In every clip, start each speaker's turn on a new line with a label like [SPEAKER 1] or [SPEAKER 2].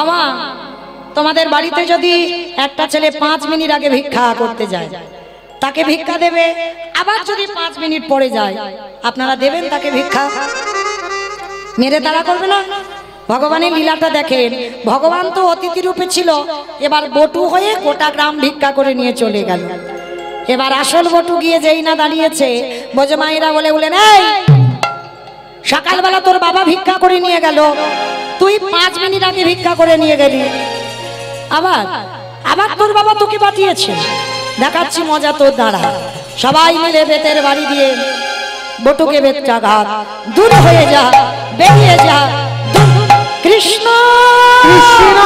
[SPEAKER 1] মামা তোমাদের বাড়িতে যদি একটা ছেলে 5 মিনিট আগে ভিক্ষা করতে যায় তাকে ভিক্ষা দেবে, আবার যদি 5 মিনিট পরে যায় আপনারা দেবেন তাকে ভিক্ষা? মেরে তাড়া করবে না? ভগবানের লীলাটা দেখেন, ভগবান তো অতিথি রূপে ছিল, এবার বটু হয়ে গোটা গ্রাম ভিক্ষা করে নিয়ে চলে গেল। এবার আসল বটু গিয়ে যেই না দাঁড়িয়েছে, বোঝমাইরা বলে বলেন, এই সকালবেলা তোর বাবা ভিক্ষা করে নিয়ে গেল, তুই 5 মিনিট আগে ভিক্ষা করে নিয়ে গেলি, আবার আবার তোর বাবা তোকে পাঠিয়েছে, দেখাচ্ছি মজা তোর দ্বারা। সবাই মিলে বেতের বাড়ি দিয়ে বটুকে বেত্রাঘাত, দূর হয়ে যা, বেরিয়ে যা, কৃষ্ণ কৃষ্ণ।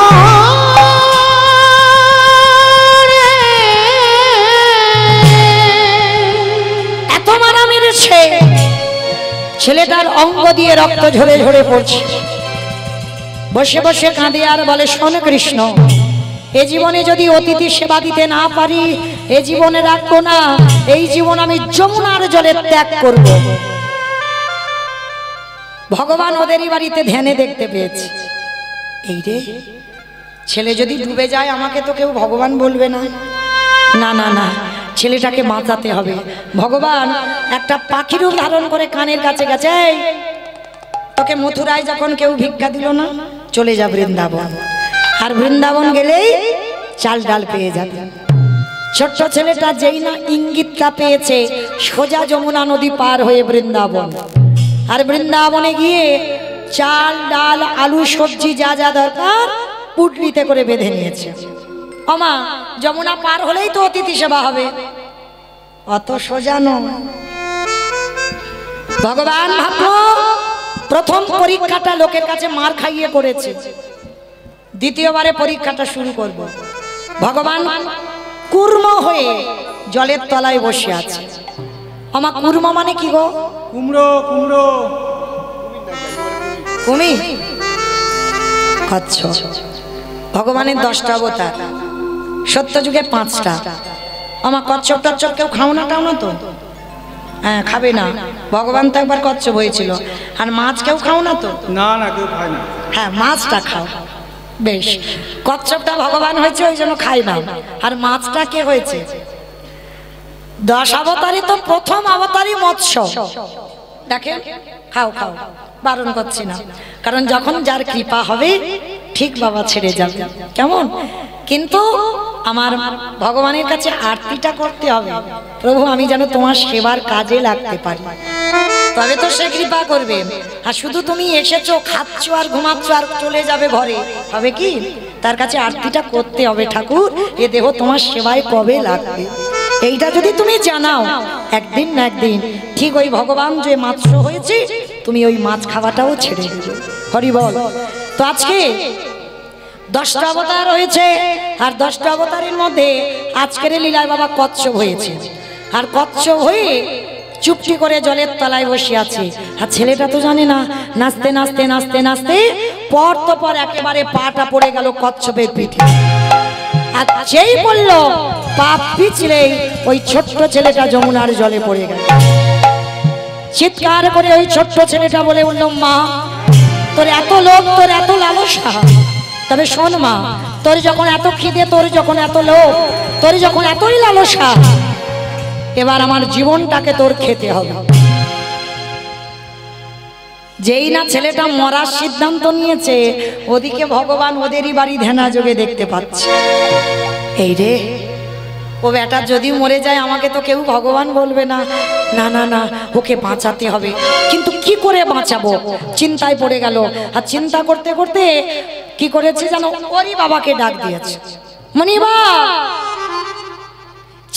[SPEAKER 1] এত মারা মেরেছে, ছেলেটার অঙ্গ দিয়ে রক্ত ঝরে ঝরে পড়ছে। বসে বসে কাঁদে আর বলে, শোন কৃষ্ণ, এ জীবনে যদি অতিথি সেবা দিতে না পারি, এ জীবনে রাখবো না, এই জীবন আমি যমুনার জলে ত্যাগ করব। ভগবান ওদেরই বাড়িতে ধ্যানে দেখতে পেয়েছে, এই রে ছেলে যদি ডুবে যায় আমাকে তো কেউ ভগবান বলবে না, না না না, ছেলেটাকে বাঁচাতে হবে। ভগবান একটা পাখির রূপ ধারণ করে কানের কাছে গেছে, তোকে মথুরায় যখন কেউ ভিক্ষা দিল না, চলে যা বৃন্দাবন, আর বৃন্দাবন গেলেই চাল ডাল পেয়ে যাবে। ছোট্ট ছেলেটা যেই না ইঙ্গিতটা পেয়েছে, সোজা যমুনা নদী পার হয়ে বৃন্দাবন, আর বৃন্দাবনে গিয়ে চাল ডাল আলু সবজি যা যা দরকার পুটলিতে করে বেঁধে নিয়েছে। ওমা, যমুনা পার হলেই তো অতিথি সেবা হবে, অত সোজা নয়। ভগবান ভাবলো প্রথম পরীক্ষাটা লোকের কাছে মার খাইয়ে করেছে, দ্বিতীয়বারে পরীক্ষাটা শুরু করব। ভগবান কুর্ম হয়ে জলের তলায় বসে আছে। আমার কুর্ম মানে কি গো?
[SPEAKER 2] কুমড়ো। কুমড়ো
[SPEAKER 1] কুমির। আচ্ছা, ভগবানের 10টা অবতার, সত্য যুগে 5টা। আমার কচ্ছপ টচ্ছপ কেউ খাও না টাও না তো? হ্যাঁ, খাবে না, ভগবান তো একবার কচ্ছপ হয়েছিল। আর মাছ কেউ খাও না তো?
[SPEAKER 2] না না, কেউ খায় না।
[SPEAKER 1] হ্যাঁ, মাছটা খাও, বেশ। কচ্ছপটা ভগবান হয়েছে ওই জন্য খাই না, আর মাছটা কে হয়েছে? 10 অবতারই তো প্রথম অবতারই মৎস্য। দেখেন, খাও খাও, বারণ করছি না, কারণ যখন যার কৃপা হবে ঠিক বাবা ছেড়ে যাবে, কেমন? কিন্তু আমার ভগবানের কাছে আরতিটা করতে হবে, প্রভু আমি যেন তোমার সেবার কাজে লাগতে পারি, তবে তো সে কৃপা করবে। আর শুধু তুমি এসেছো, খাচ্ছ আর ঘুমাচ্ছ আর চলে যাবে ঘরে, হবে কি? তার কাছে আরতিটা করতে হবে, ঠাকুর এ দেহ তোমার সেবায় কবে লাগবে, এইটা যদি তুমি জানাও, একদিন না একদিন ঠিক ওই ভগবান যে মাছ হয়েছে, তুমি ওই মাছ খাওয়াটাও ছেড়ে দেবে। হরি বল। তো আজকে 10টা অবতার হয়েছে, আর 10টা অবতারের মধ্যে আজকের লীলায় বাবা কচ্ছপ হয়েছে, আর কচ্ছপ হয়ে চুপটি করে জলের তলায় বসে আছে। আর ছেলেটা তো জানে না, নাচতে নাচতে নাচতে নাচতে পর তো পর একেবারে পাটা পড়ে গেল কচ্ছপের পিঠে। আর যেই বলল পা পিছলেই ওই ছোট্ট ছেলেটা যমুনার জলে পড়ে গেল। চিৎকার করে ওই ছোট্ট ছেলেটা বলে বলল, মা তোর এত লোভ, তোর এত লালসা, তবে শোন মা, তোর যখন এত খিদে, তোর যখন এত লোভ, তোর যখন এতই লালসা, এবার আমার জীবনটাকে তোর খেতে হবে। যেই না ছেলেটা মরার সিদ্ধান্ত নিয়েছে, ওদিকে ভগবান ওদেরই বাড়ি ধ্যানা যোগে দেখতে পাচ্ছে। এই রে, ও বেটা যদি মরে যায় আমাকে তো কেউ ভগবান বলবে না, না না না, ওকে বাঁচাতে হবে, কিন্তু কি করে বাঁচাবো? চিন্তায় পড়ে গেল। আর চিন্তা করতে করতে কি করেছে জানো? ওরই বাবাকে ডাক দিয়েছে, মনিবা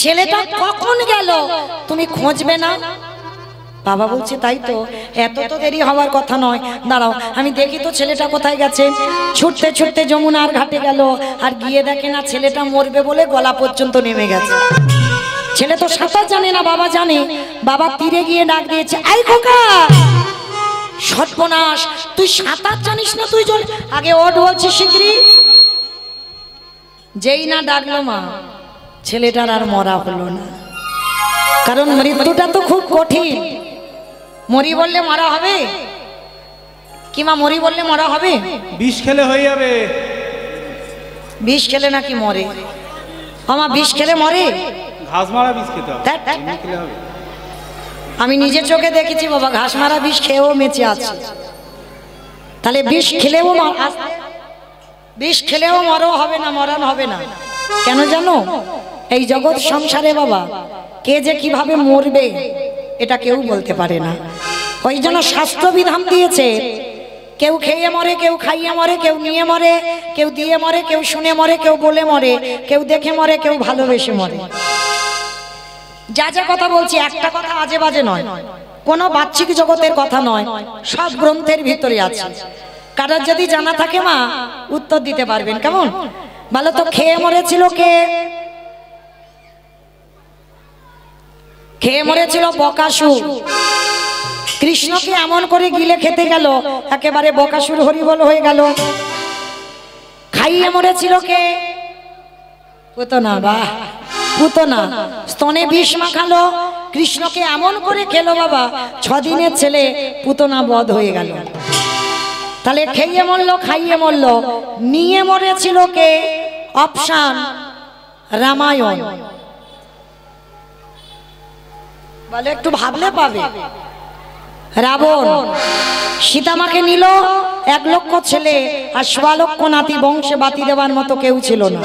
[SPEAKER 1] ছেলেটা কখন গেল তুমি খুঁজবে না? বাবা বলছে, তাই তো, এত তো দেরি হওয়ার কথা নয়, দাঁড়াও আমি দেখি তো ছেলেটা কোথায় গেছে। ছুটতে ছুটতে যমুনার ঘাটে গেল, আর গিয়ে দেখে না ছেলেটা মরবে বলে গলা পর্যন্ত নেমে গেছে। ছেলে তো সাঁতার জানে না, বাবা জানে। বাবা তীরে গিয়ে ডাক দিয়েছে, আই খোকা, সর্বনাশ, তুই সাঁতার জানিস না, তুই চল আগে ওঠ বলছি শিগগিরই। যেই না ডাকলো মা, ছেলেটার আর মরা হলো না, কারণ মৃত্যুটা তো খুব কঠিন। মরি বললে মরা হবে কি মা? মরি বললে মরা হবে?
[SPEAKER 2] বিষ খেলে হয়ে যাবে।
[SPEAKER 1] বিষ খেলে নাকি মরে? আমার বিষ খেলে মরে?
[SPEAKER 2] ঘাস মারা বীজ খেতে হবে,
[SPEAKER 1] ধ্যাৎ, ধ্যাৎ,
[SPEAKER 2] এমনি খেলে হবে?
[SPEAKER 1] আমি নিজের চোখে দেখেছি বাবা, ঘাস মারা বিষ খেয়েও বেঁচে আছে। তাহলে বিষ খেলেও বিষ খেলেও মরও হবে না, মরণ হবে না। কেন জানো? এই জগৎ সংসারে বাবা কে যে কিভাবে মরবে এটা কেউ বলতে পারে না। ওই জন্য শাস্ত্র বিধান দিয়েছে, কেউ খেয়ে মরে, কেউ খাইয়ে মরে, কেউ নিয়ে মরে, কেউ দিয়ে মরে, কেউ শুনে মরে, কেউ বলে মরে, কেউ দেখে মরে, কেউ ভালোবেসে মরে। যা যা কথা বলছি একটা কথা আজে বাজে নয়, কোনো বাহ্যিক জগতের কথা নয়, সব গ্রন্থের ভিতরে আছে। কারোর যদি জানা থাকে মা উত্তর দিতে পারবেন। কেমন বলো তো? খেয়ে মরেছিল কে? খেয়ে মরেছিল বকাসুর। কৃষ্ণকে এমন করে গিলে খেতে গেল, একেবারে বকাসুর হরিবল হয়ে গেল। খাইয়ে মরেছিল কে? পুতনা। বাহ, পুতনা স্তনে বিষ মাখালো, কৃষ্ণকে এমন করে খেলো বাবা, 6 দিনের ছেলে পুতনা বধ হয়ে গেল। তাহলে খেয়ে মরলো, খাইয়ে মরলো, নিয়ে মরেছিল কে? অপশান রামায়ণ। বলে একটু ভাবলে পাবে। রাবণ সীতামাকে নিল, 1 লক্ষ ছেলে আর 1.25 লক্ষ নাতি, বংশে বাতি দেওয়ার মতো কেউ ছিল না।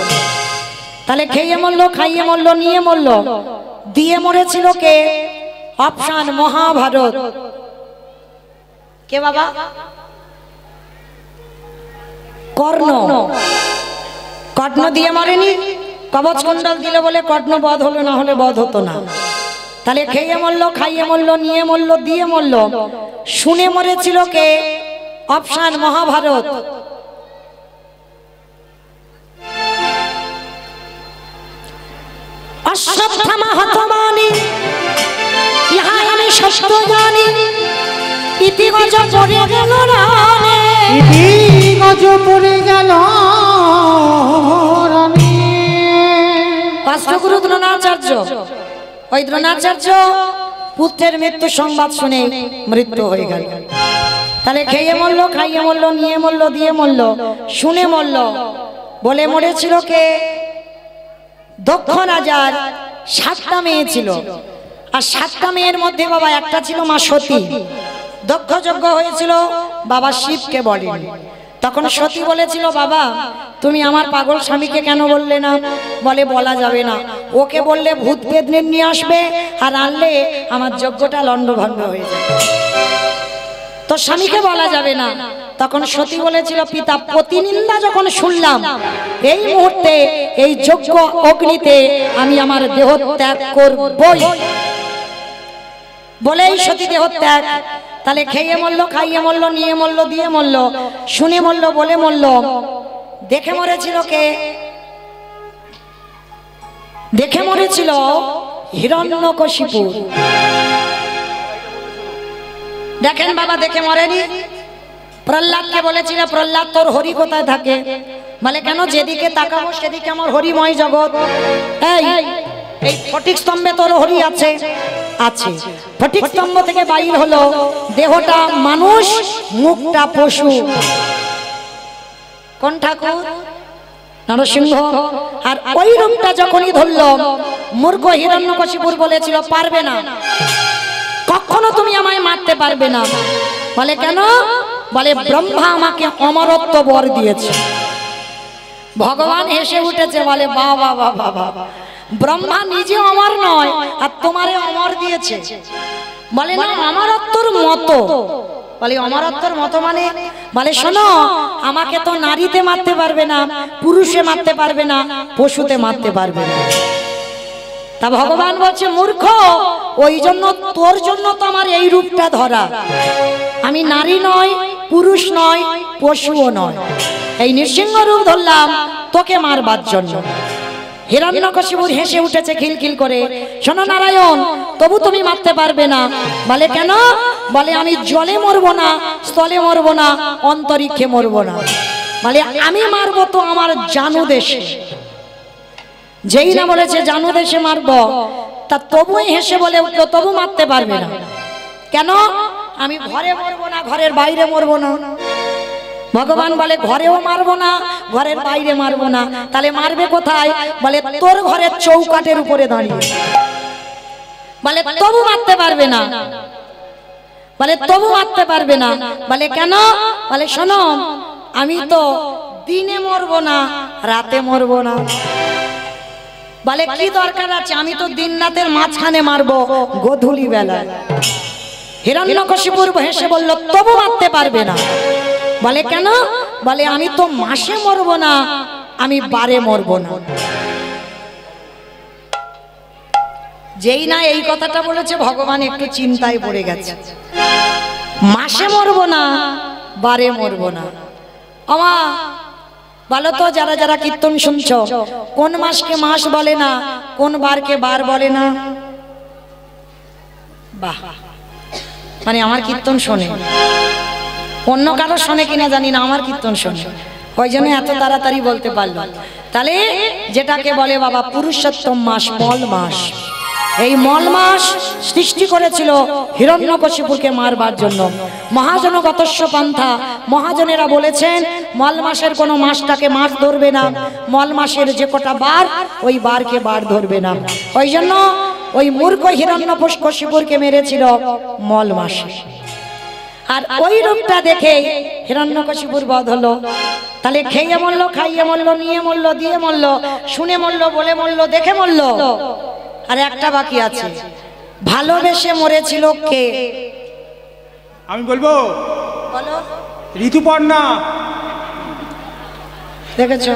[SPEAKER 1] তাহলে খেয়ে মরলো, খাইয়ে মরলো, নিয়ে মরলো, দিয়ে মরেছিল কে? অপশান মহাভারত। কে বাবা? কর্ণ। কর্ণ দিয়ে মরেনি, কবচ কুণ্ডল দিল বলে কর্ণ বধ হলো, না হলে বধ হতো না। তাহলে খেয়ে মরলো, খাইয়ে মরলো, নিয়ে মরলো, দিয়ে মরলো, শুনে মরেছিল কে? অপশান মহাভারত। অশ্বত্থামা হতমানি ইহা আমি সত্য জানি, ইতি গজ পড়ে গেল রানে,
[SPEAKER 3] ইতি গজ পড়ে গেল রানে।
[SPEAKER 1] অষ্টগুরু দ্রোণাচার্য, ওই দ্রোণাচার্য পুত্রের মৃত্যু সংবাদ শুনে মৃত্যু হয়ে গেল। তাহলে খেয়ে মরলো, খাইয়ে মরলো, নিয়ে মরলো, দিয়ে মরলো, শুনে মরলো, বলে মরেছিল কে? দক্ষ রাজার 7টা মেয়ে ছিল, আর 7টা মেয়ের মধ্যে বাবা একটা ছিল মা সতী। দক্ষ যজ্ঞ হয়েছিল, বাবা শিবকে বলেন। তখন সতী বলেছিল, বাবা তুমি আমার পাগল স্বামীকে কেন বললে না? বলে বলা যাবে না, ওকে বললে ভূত পেতনি নিয়ে আসবে, আর আনলে আমার যজ্ঞটা লণ্ডভণ্ড হয়ে যাবে, তো স্বামীকে বলা যাবে না। তখন সতী বলেছিল, পিতা প্রতিনিন্দা যখন শুনলাম, এই মুহূর্তে এই যজ্ঞ অগ্নিতে আমি আমার দেহ ত্যাগ করবই, বলেই সতী দেহ ত্যাগ। তাহলে খেয়ে মরলো, খাইয়ে মরলো, নিয়ে মরলো, দিয়ে মরলো, শুনে মরলো, বলে মরলো, দেখে মরেছিল কে? দেখে মরেছিল হিরণ্যকশিপু। দেখেন বাবা, দেখে মরেনি। প্রহ্লাদকে বলেছিল, প্রহ্লাদ তোর হরি কোথায় থাকে? বলে কেন? যেদিকে তাকাবো সেদিকে আমার হরিময় জগৎ। এই এই ফটিক স্তম্ভে তোর হরি আছে? আছে। ফটিক স্তম্ভ থেকে বাইর হলো, দেহটা মানুষ, মুখটা পশু। কোন ঠাকুর? নরসিংহ। আর ওই রূপটা যখনই ধরলো, মূর্খ হিরণ্যকশিপুর বলেছিল, পারবে না, কখনো তুমি আমায় মারতে পারবে না। বলে কেন? বলে ব্রহ্মা আমাকে অমরত্ব বর দিয়েছে। ভগবান হেসে উঠেছে, বলে বাবা বাবা বাবা, ব্রহ্মা নিজে অমর নয়, আর তোমারে অমর দিয়েছে। বলে না, অমরত্বর মতো। বলে অমরত্বর মতো মানে? বলে শোনো, আমাকে তো নারীতে মারতে পারবে না, পুরুষে মারতে পারবে না, পশুতে মারতে পারবে না। তা ভগবান বলছে, মূর্খ, ওই জন্য তোর জন্য তো আমার এই রূপটা ধরা। আমি নারী নয়, পুরুষ নয়, পশুও নয়, এই নৃসিংহ রূপ ধরলাম তোকে মারবার জন্য। হিরণ্যকশিপুর হেসে উঠেছে খিলখিল করে, শোনো নারায়ণ, তবু তুমি মারতে পারবে না। বলে কেন? বলে আমি জলে মরবো না, স্থলে মরবো না, অন্তরিক্ষে মরবো না। বলে আমি মারবো তো আমার জানু দেশে। যেই না বলেছে জানু দেশে মারবো, তা তবুই হেসে বলে উঠলো, তবু মারতে পারবে না। কেন? আমি ঘরে মরবো না, ঘরের বাইরে মরবো না। ভগবান বলে ঘরেও মারবো না, ঘরের বাইরে মারবো না, তাহলে মারবে কোথায়? বলে তোর ঘরের চৌকাঠের উপরে দাঁড়িয়ে। বলে তবু মারতে পারবে না, বলে তবু মারতে পারবে না। বলে কেন? বলে শোনো, আমি তো দিনে মরবো না, রাতে মরবো না। বলে কি দরকার আছে? আমি তো দিন রাতের মাঝখানে মারবো, গোধূলি বেলায়। হিরণ্যকশিপুর হেসে বলল তবু মারতে পারবে না। বলে কেন? বলে আমি তো মাসে মরবো না, আমি বারে মরবো না। যেই না এই কথাটা বলেছে, ভগবান একটু চিন্তায় পড়ে গেছে। মাসে মরবো না, বারে মরবো না। আমা বলো তো, যারা যারা কীর্তন শুনছো, কোন মাসকে মাস বলে না, কোন বারকে বার বলে না? বাহ, মানে আমার কীর্তন শোনে। অন্য কারো শোনে কিনা জানি না, আমার কীর্তন শোনে, ওই জন্য এত তাড়াতাড়ি বলতে পারলো। তাহলে যেটাকে বলে বাবা পুরুষোত্তম মাস, মল মাস, এই মল মাস সৃষ্টি করেছিল হিরণ্যকশিপুরকে মারবার জন্য। মহাজনগতস্য পন্থা, মহাজনেরা বলেছেন মল মাসের কোনো মাসটাকে মাস ধরবে না, মল মাসের যে কটা বার ওই বারকে বার ধরবে না। ওই জন্য ওই মূর্খ হিরণ্যকশিপুরকে মেরেছিল মল মাসে। আর ওই রূপটা দেখে হিরণ্যকশিপুর বধ হলো। তাহলে খেয়ে মরলো, খাইয়ে মরলো, নিয়ে মরলো, দিয়ে মরলো, শুনে মরলো, বলে মরলো, দেখে মরলো। আর একটা বাকি আছে, ভালোবেসে মরেছিল কে?
[SPEAKER 2] আমি বলবো,
[SPEAKER 1] বলো।
[SPEAKER 2] ঋতুপর্ণা।
[SPEAKER 1] দেখেছো?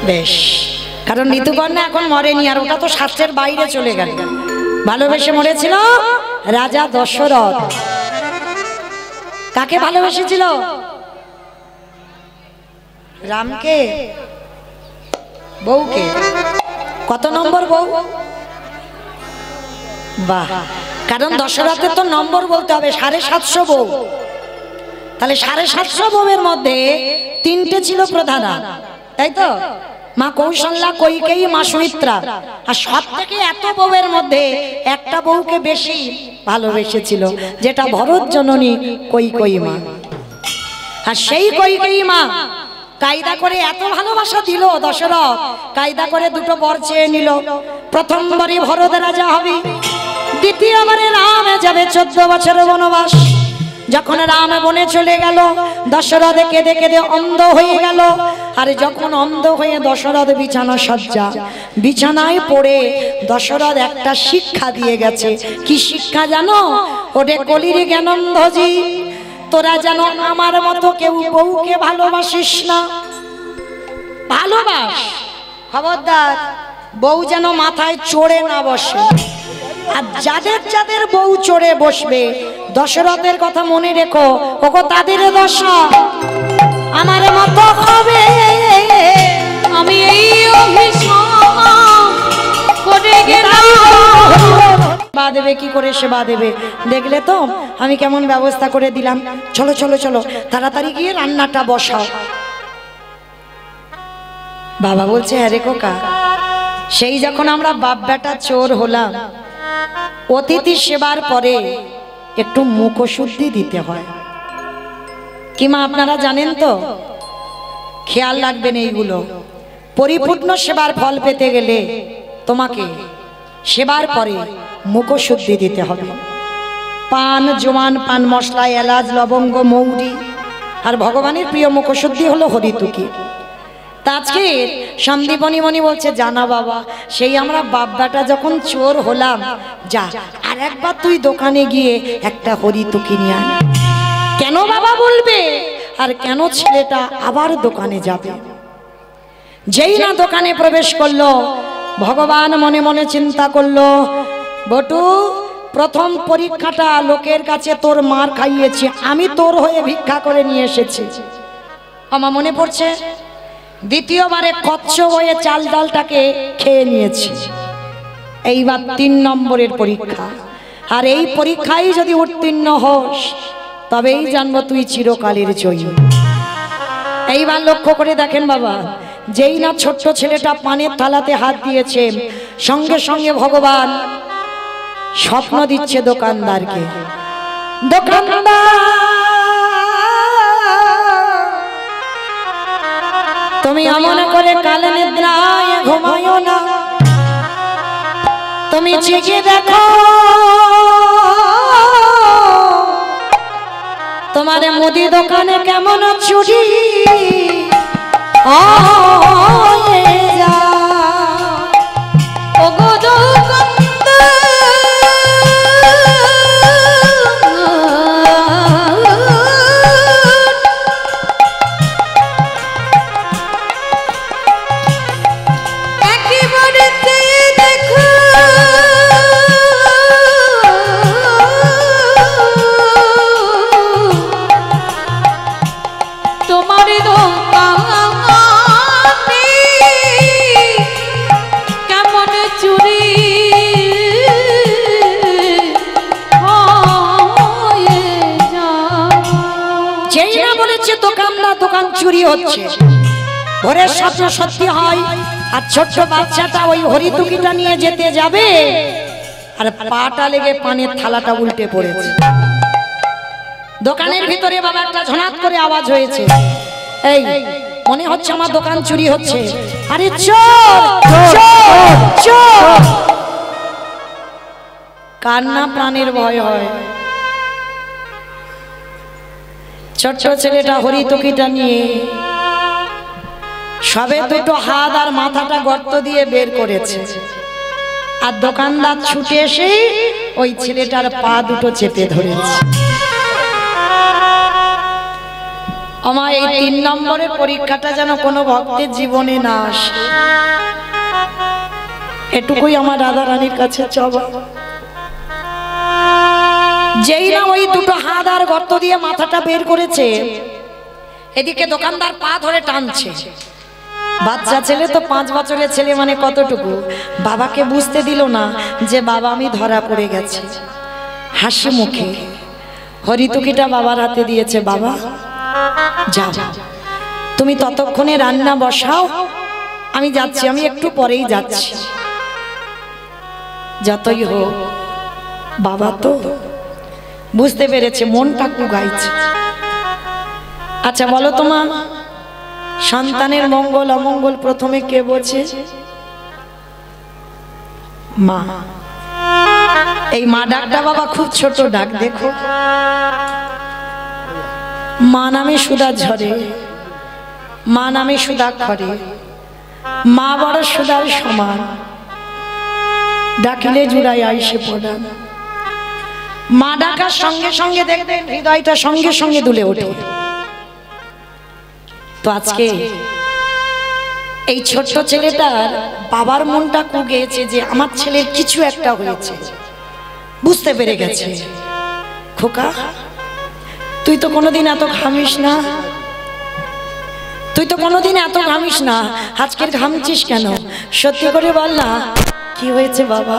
[SPEAKER 1] বেশ, কারণ ঋতুপর্ণা এখন মরেনি, আর ওটা তো শাস্ত্রের বাইরে চলে গেল। ভালোবেসে মরেছিল রাজা দশরথ। কাকে ভালোবেসেছিল? রামকে, বউকে। কত নম্বর বউ? বাহ, কারণ দশরথের তো নম্বর বলতে হবে, 750 বউ। তাহলে 750 বউয়ের মধ্যে 3টে ছিল প্রধানা, তাই তো? মা কৌশল্যা, কৈকেয়ী, মা সুমিত্রা। আর সব থেকে এত বউয়ের মধ্যে একটা বউকে বেশি ভালোবেসেছিল, যেটা ভরত জননী কৈকেয়ী মা। আর সেই কৈকেয়ী মা কায়দা করে এত ভালোবাসা দিল দশরথ, কায়দা করে 2টো বর চেয়ে নিল। প্রথমবারই ভরত রাজা হবে, দ্বিতীয়বারে রাম যাবে 14 বছর বনবাস। যখন রাম বনে চলে গেল, দশরথ কেঁদে কেঁদে অন্ধ হয়ে গেল। আর যখন অন্ধ হয়ে দশরথ বিছানা সজ্জা, বিছানায় পড়ে দশরথ একটা শিক্ষা দিয়ে গেছে। কি শিক্ষা জানো? ওরে কলির জ্ঞানন্ধজি, তোরা যেন আমার মতো কেউ বউকে ভালোবাসিস না। ভালোবাস, খবরদার বউ যেন মাথায় চড়ে না বসে। আর যাদের যাদের বউ চড়ে বসবে, দশরথের কথা মনে রেখো, ওগো তাদের দশা আমার মতো হবে। আমি এই অভিশাপ করে গেলাম। সেবা দেবে কি করে? সেবা দেবে দেখলে তো আমি কেমন ব্যবস্থা করে দিলাম। চলো চলো চলো, তাড়াতাড়ি গিয়ে রান্নাটা বসাও। বাবা বলছে, হ্যাঁ রে খোকা, সেই যখন আমরা বাপ বেটা চোর হলাম, অতিথি সেবার পরে একটু মুখশুদ্ধি দিতে হয়। কি মা আপনারা জানেন তো? খেয়াল রাখবেন এইগুলো। পরিপূর্ণ সেবার ফল পেতে গেলে তোমাকে সেবার পরে মুখশুদ্ধি দিতে হবে। পান, জোয়ান, পান মশলা, এলাচ, লবঙ্গ, মৌরি, আর ভগবানের প্রিয় মুখশুদ্ধি হলো হরিতুকি। আজকে সন্দীপনী মনি বলছে, জানা বাবা, সেই আমরা বাব্বাটা যখন চোর হলাম, যা আর একবার তুই দোকানে গিয়ে একটা হরিতুকি নিয়ে আয়। কেন বাবা বলবে? আর কেন ছেলেটা আবার দোকানে যাবে? যেই না দোকানে প্রবেশ করলো, ভগবান মনে মনে চিন্তা করলো, বটু, প্রথম পরীক্ষাটা লোকের কাছে তোর মার খাইয়েছি, আমি তোর হয়ে ভিক্ষা করে নিয়ে এসেছি। আমার মনে পড়ছে, দ্বিতীয়বারে কচ্ছ হয়ে চাল ডালটাকে খেয়ে নিয়েছি। এইবার 3 নম্বরের পরীক্ষা। আর এই পরীক্ষায় যদি উত্তীর্ণ হোস, তবেই জানবো তুই চিরকালের জয়ী। এইবার লক্ষ্য করে দেখেন বাবা, যেই না ছোট্ট ছেলেটা পানের থালাতে হাত দিয়েছে, সঙ্গে সঙ্গে ভগবান স্বপ্ন দিচ্ছে দোকানদারকে। দোকানদার তুমি এমন করে কালে নিদ্রায় ঘুমায়ো না, তুমি জেগে দেখো তোমার মুদি দোকানে কেমন চুরি হয়ে যায়। ওগো দোকানদার, একেবারে চেয়ে দেখো তোমার দোকানে কেমন চুরি হয়ে যায়। যেই না বলেছে দোকানদার দোকান চুরি হচ্ছে, ভোরের স্বপ্ন সত্যি হয়। আর ছোট্ট বাচ্চাটা ওই হরিতুকিটা নিয়ে যেতে যাবে, আর পাটা লেগে পানের থালাটা উল্টে পড়েছে। দোকানের ভিতরে বাবা একটা ঝনাত করে আওয়াজ হয়েছে, এই মনে হচ্ছে আমার দোকান চুরি হচ্ছে। আরে চোর চোর চোর, কার না প্রাণের ভয় হয়। ছোট্ট ছেলেটা হরিতুকিটা নিয়ে সবে দুটো হাত আর মাথাটা গর্ত দিয়ে বের করেছে, আর দোকানদার ছুটে এসে ওই ছেলেটার পা দুটো চেপে ধরেছে। আমার এই 3 নম্বরের পরীক্ষাটা যেন কোনো ভক্তের জীবনে না আসে, এটুকুই আমার রাধা রানীর কাছে চাওয়া। যেই না ওই দুটো হাত আর গর্ত দিয়ে মাথাটা বের করেছে, এদিকে দোকানদার পা ধরে টানছে। বাচ্চা ছেলে তো 5 বছরের ছেলে, মানে কতটুকু, বাবাকে বুঝতে দিল না যে বাবা আমি ধরা পড়ে গেছি। হাসি মুখে হরিতুকিটা বাবার হাতে দিয়েছে, বাবা যাও তুমি ততক্ষণে রান্না বসাও, আমি যাচ্ছি, আমি একটু পরেই যাচ্ছি। যতই হোক বাবা তো বুঝতে পেরেছে, মনটা কুগাইছে। আচ্ছা বলো তো মা, সন্তানের মঙ্গল অমঙ্গল প্রথমে কে বোঝে? মা। এই মা ডাকটা বাবা খুব ছোট ডাক, দেখো মা নামে সুধা ঝরে, মা নামে সুধা খরে, মা বড় সুধার সমান, ডাকিলে জুড়াই আইসে পড়ান। মা ডাকার সঙ্গে সঙ্গে দেখবেন হৃদয়টা সঙ্গে সঙ্গে দুলে ওঠে। তো আজকে এই ছোট্ট ছেলেটার বাবার মনটা কুগেছে যে আমার ছেলের কিছু একটা হয়েছে, বুঝতে পেরে গেছে। খোকা তুই তো কোনোদিন এত ঘামিস না, তুই তো কোনোদিন এত ঘামিস না, আজকের ঘামছিস কেন? সত্যি করে বল না কি হয়েছে বাবা।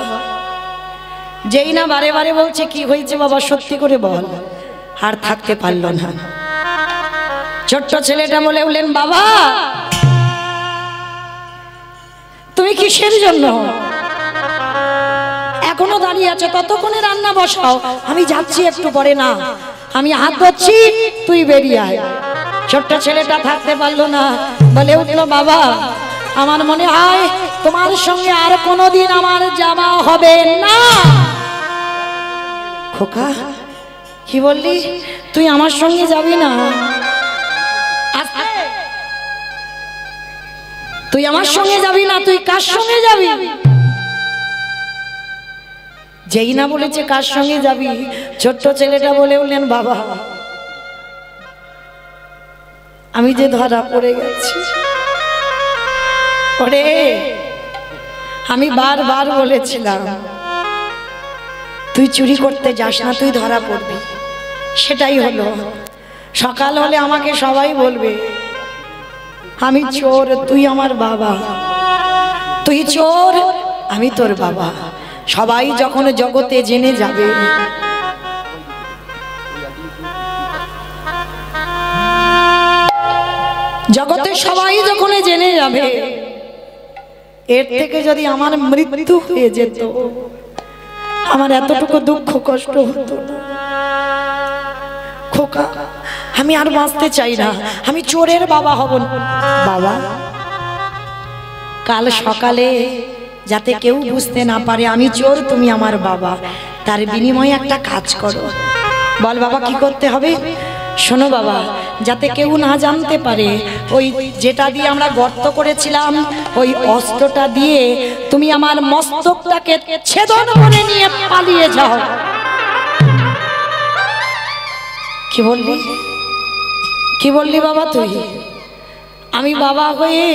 [SPEAKER 1] যেই না বারে বারে বলছে কি হয়েছে বাবা সত্যি করে বল, আর থাকতে পারলো না। ছোট্ট ছেলেটা বলে উঠলেন, বাবা তুমি কিসের জন্য এখনো দাঁড়িয়ে আছো? ততক্ষণে রান্না বসাও, আমি যাচ্ছি একটু পরে। না আমি হাত ধরছি, তুই বেরিয়ে আয়। ছোট্ট ছেলেটা থাকতে পারলো না, বলে উঠলো, বাবা আমার মনে হয় তোমার সঙ্গে আর কোনোদিন আমার যাওয়া হবে না। খোকা কি বললি? তুই আমার সঙ্গে যাবি না? তুই আমার সঙ্গে যাবি না, তুই কার সঙ্গে যাবি? যেই না বলেছে কার সঙ্গে যাবি, ছোট্ট ছেলেটা বলে উঠলেন, বাবা আমি যে ধরা পড়ে গেছি। ওরে আমি বারবার বলেছিলাম তুই চুরি করতে যাস না, তুই ধরা পড়বি। সেটাই হলো। সকাল হলে আমাকে সবাই বলবে আমি চোর, তুই আমার বাবা। তুই চোর, আমি তোর বাবা। সবাই যখন জগতে জেনে যাবে, জগতে সবাই যখন জেনে যাবে, এর থেকে যদি আমার মৃত্যু হয়ে যেত, আমার এতটুকু দুঃখ কষ্ট হতো না। খোকা আমি আর বাঁচতে চাই না, আমি চোরের বাবা হব না। বাবা, কাল সকালে যাতে কেউ বুঝতে না পারে আমি চোর, তুমি আমার বাবা, তার বিনিময়ে একটা কাজ করো। বল বাবা, কি করতে হবে? শোনো বাবা, যাতে কেউ না জানতে পারে, ওই যেটা দিয়ে আমরা গর্ত করেছিলাম ওই অস্ত্রটা দিয়ে তুমি আমার মস্তকটাকে ছেদন করে নিয়ে পালিয়ে যাও। কি বললি? কি বললি বাবা তুই? আমি বাবা হয়ে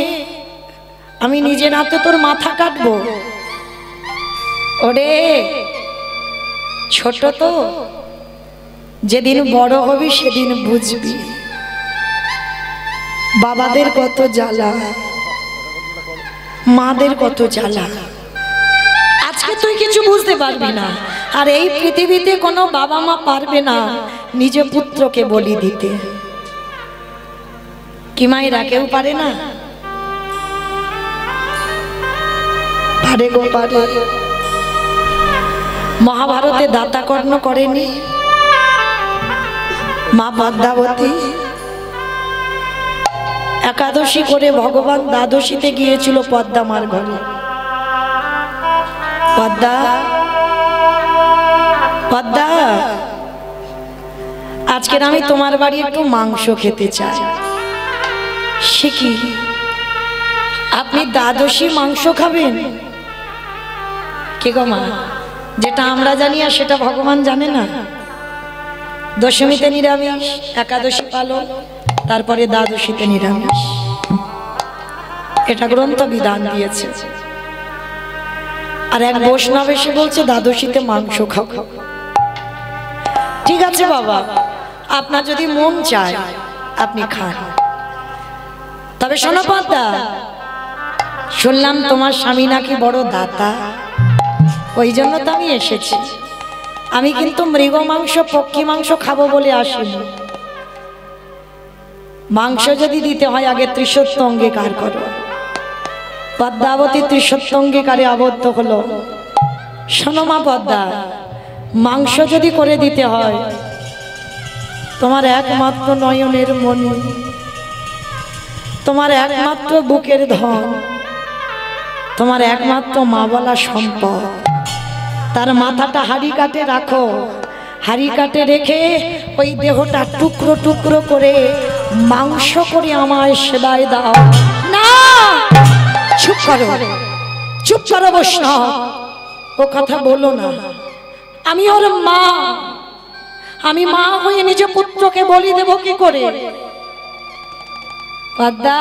[SPEAKER 1] আমি নিজের হাতে তোর মাথা কাটবো? ওরে ছোট তো, যেদিন বড় হবি সেদিন বুঝবি বাবাদের কত জ্বালা, মাদের কত জ্বালা। আজকে তুই কিছু বুঝতে পারবি না, আর এই পৃথিবীতে কোনো বাবা মা পারবে না নিজ পুত্রকে বলি দিতে। কি মায়েরা কেউ পারে না? পারে গো, পারে। মহাভারতে দাতাকর্ণ করেনি মা পদ্মাবতী? একাদশী করে ভগবান দ্বাদশীতে গিয়েছিল পদ্মা মার ঘরে। পদ্মা, পদ্মা, আজকের আমি তোমার বাড়ি একটু মাংস খেতে চাই। সে কি, আপনি দ্বাদশী মাংস খাবেন? কে গো মা, যেটা আমরা জানি আর সেটা ভগবান জানে না। দশমীতে নিরামিষ, একাদশী পালন, তারপরে দ্বাদশীতে নিরামিষ, এটা গ্রন্থ বিধান দিয়েছে। আর এক বৈষ্ণব এসে বলছে দ্বাদশীতে মাংস খাও। ঠিক আছে বাবা, আপনার যদি মন চায় আপনি খান। তবে শোনো পদ্মা, শুনলাম তোমার স্বামী নাকি বড় দাতা, ওই জন্য তো আমি এসেছি। আমি কিন্তু মৃগ মাংস, পক্ষী মাংস খাবো বলে আসিনি। মাংস যদি দিতে হয় আগে ত্রিসত্য অঙ্গীকার করো। পদ্মাবতী ত্রিসত্য অঙ্গীকারে আবদ্ধ হলো। শোনো মা পদ্মা, মাংস যদি করে দিতে হয় তোমার একমাত্র নয়নের মনি, তোমার একমাত্র বুকের ধন, তোমার একমাত্র মা বলা সম্পদ, তার মাথাটা হাড়ি কাটে রাখো। হাড়ি কাটে রেখে ওই দেহটা টুকরো টুকরো করে মাংস করে আমায় সেবায় দাও। না, চুপ করো, চুপ করো বৈষ্ণব, ও কথা বলো না। আমি ওর মা, আমি মা হয়ে নিজ পুত্রকে বলি দেব কি করে? পদ্মা,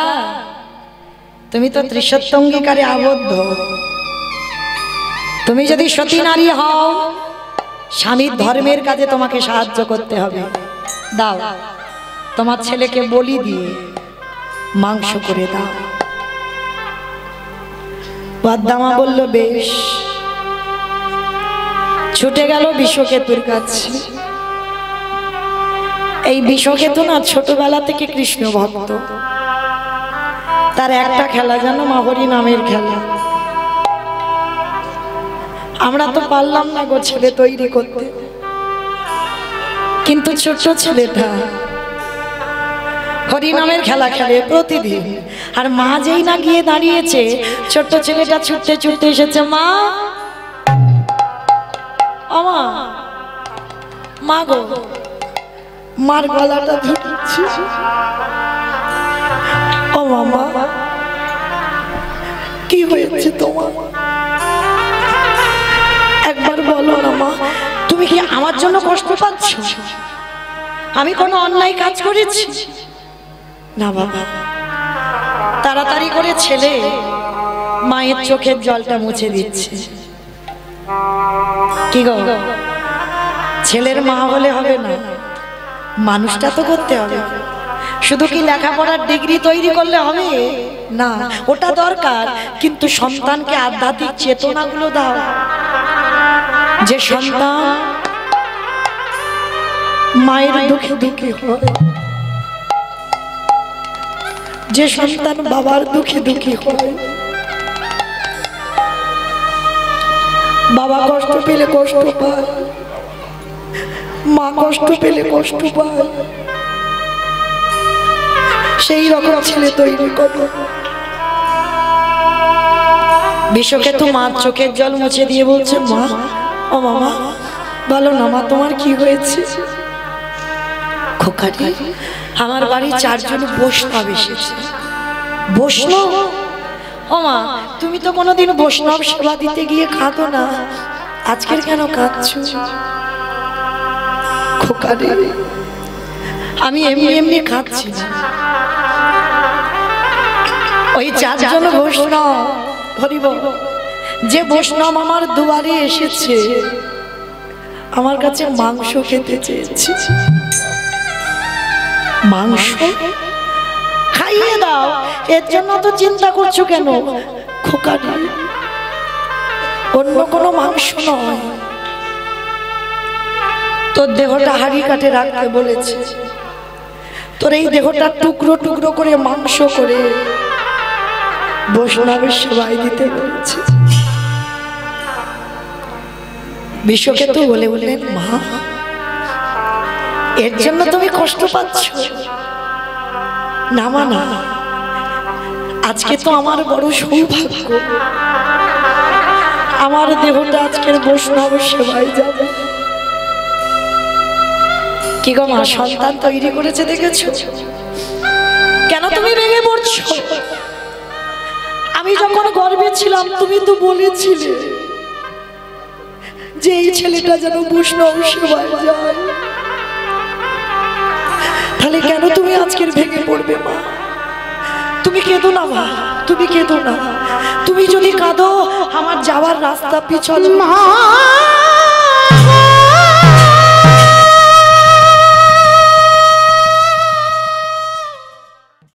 [SPEAKER 1] তুমি তো ত্রিসত্য অঙ্গীকারে আবদ্ধ। তুমি যদি সতী নারী হও, স্বামীর ধর্মের কাজে তোমাকে সাহায্য করতে হবে। দাও, তোমার ছেলেকে বলি দিয়ে মাংস করে দাও। পদ্মা বলল বেশ। ছুটে গেল বিশ্বকেতুর কাছে। এই বিশ্বকেতু না ছোটবেলা থেকে কৃষ্ণ ভক্ত। তার একটা খেলা জানো, মাহরি নামের খেলা। আমরা তো পারলাম না গো ছেলে তৈরি করতে, কিন্তু ছোট্ট ছেলেটা হরি নামের খেলা খেলে প্রতিদিন। আর মা যেই না গিয়ে দাঁড়িয়েছে, ছোট্ট ছেলেটা ছুটতে ছুটতে এসেছে। মা, ও মা, মা গো, মার গলাটা ধরেছি। ও মামা, কি হয়েছে তোমার? একবার বলো না মা, তুমি কি আমার জন্য কষ্ট পাচ্ছ? আমি কোনো অন্যায় কাজ করেছি? না বাবা। তাড়াতাড়ি করে ছেলে মায়ের চোখের জলটা মুছে দিচ্ছে। কি গো, ছেলের মা হলে হবে না, মানুষটা তো করতে হবে। শুধু কি লেখাপড়ার ডিগ্রি তৈরি করলে হবে না? ওটা দরকার, কিন্তু সন্তানকে আধ্যাত্মিক চেতনাগুলো দাও। যে সন্তান মায়ের দুঃখে দুঃখী হয়, যে সন্তান বাবার দুঃখে দুঃখী হয়, বাবা কষ্ট পেলে কষ্ট পায়, মা কষ্ট পেলে কষ্ট পায়, সেই রকম ছেলে তৈরি করো। বিশ্বকেতু মার চোখের জল মুছে দিয়ে বলছে, মা, ও মামা বলো না মা, তোমার কি হয়েছে? খোকারি, আমার বাড়ি 4 জন বৈষ্ণব এসেছে। বৈষ্ণব? ও মা, তুমি তো কোনোদিন বৈষ্ণব সেবা দিতে গিয়ে কাঁদো না, আজকের কেন কাঁদছো? খোকারি, আমি এমনি এমনি কাঁদছি না। ওই 4 জন বৈষ্ণব, হরিব, যে বৈষ্ণব আমার দুয়ারে এসেছে, আমার কাছে মাংস খেতে চেয়েছে। মাংস খাইয়ে দাও, এর জন্য তো চিন্তা করছো কেন? খোকারি, অন্য কোনো মাংস নয়, তোর দেহটা হাড়ি কাটে রাখতে বলেছে। তোর এই দেহটা টুকরো টুকরো করে মাংস করে বৈষ্ণবের সেবায় দিতে বলেছে। বিশ্বকেতু বলে বললেন, মা, এর জন্য তুমি কষ্ট পাচ্ছ? না মা না, আজকে তো আমার বড় সৌভাগ্য, আমার দেহটা আজকের বৈষ্ণবের সেবায় যাবে। কি গো মা, সন্তান তৈরি করেছে দেখেছো? কেন তুমি ভেঙে পড়ছো? আমি যখন গর্ভে ছিলাম তুমি তো বলেছিলে যে এই ছেলেটা যেন বৈষ্ণব সেবায় যায়, তাহলে কেন তুমি আজকের ভেঙে পড়বে মা? তুমি কেঁদো না মা, তুমি কেঁদো না। তুমি যদি কাঁদো আমার যাওয়ার রাস্তা পিছল।
[SPEAKER 3] মা